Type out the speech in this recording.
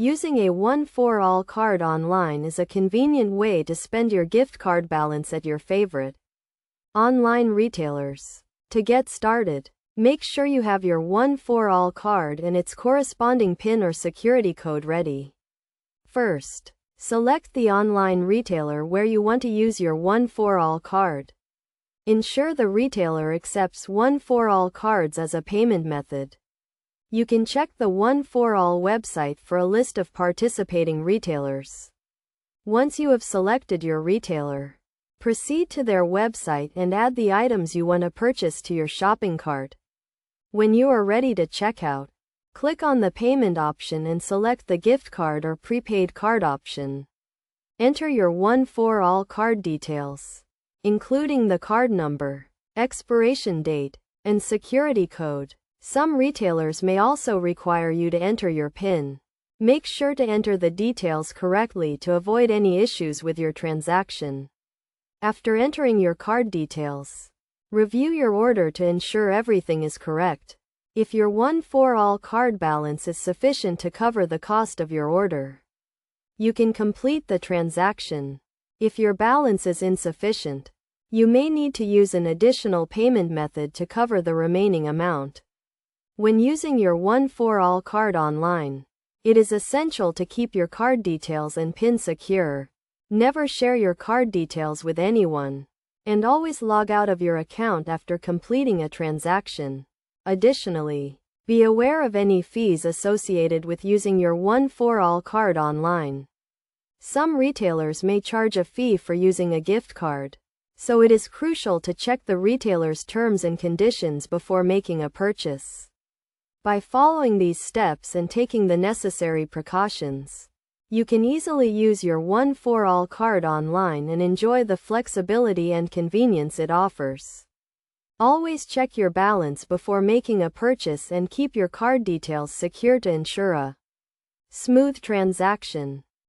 Using a One4All card online is a convenient way to spend your gift card balance at your favorite online retailers. To get started, make sure you have your One4All card and its corresponding PIN or security code ready. First, select the online retailer where you want to use your One4All card. Ensure the retailer accepts One4All cards as a payment method. You can check the One4All website for a list of participating retailers. Once you have selected your retailer, proceed to their website and add the items you want to purchase to your shopping cart. When you are ready to check out, click on the payment option and select the gift card or prepaid card option. Enter your One4All card details, including the card number, expiration date, and security code. Some retailers may also require you to enter your PIN. Make sure to enter the details correctly to avoid any issues with your transaction. After entering your card details, review your order to ensure everything is correct. If your One4All card balance is sufficient to cover the cost of your order, you can complete the transaction. If your balance is insufficient, you may need to use an additional payment method to cover the remaining amount. When using your One4All card online, it is essential to keep your card details and PIN secure. Never share your card details with anyone, and always log out of your account after completing a transaction. Additionally, be aware of any fees associated with using your One4All card online. Some retailers may charge a fee for using a gift card, so it is crucial to check the retailer's terms and conditions before making a purchase. By following these steps and taking the necessary precautions, you can easily use your One4All card online and enjoy the flexibility and convenience it offers. Always check your balance before making a purchase and keep your card details secure to ensure a smooth transaction.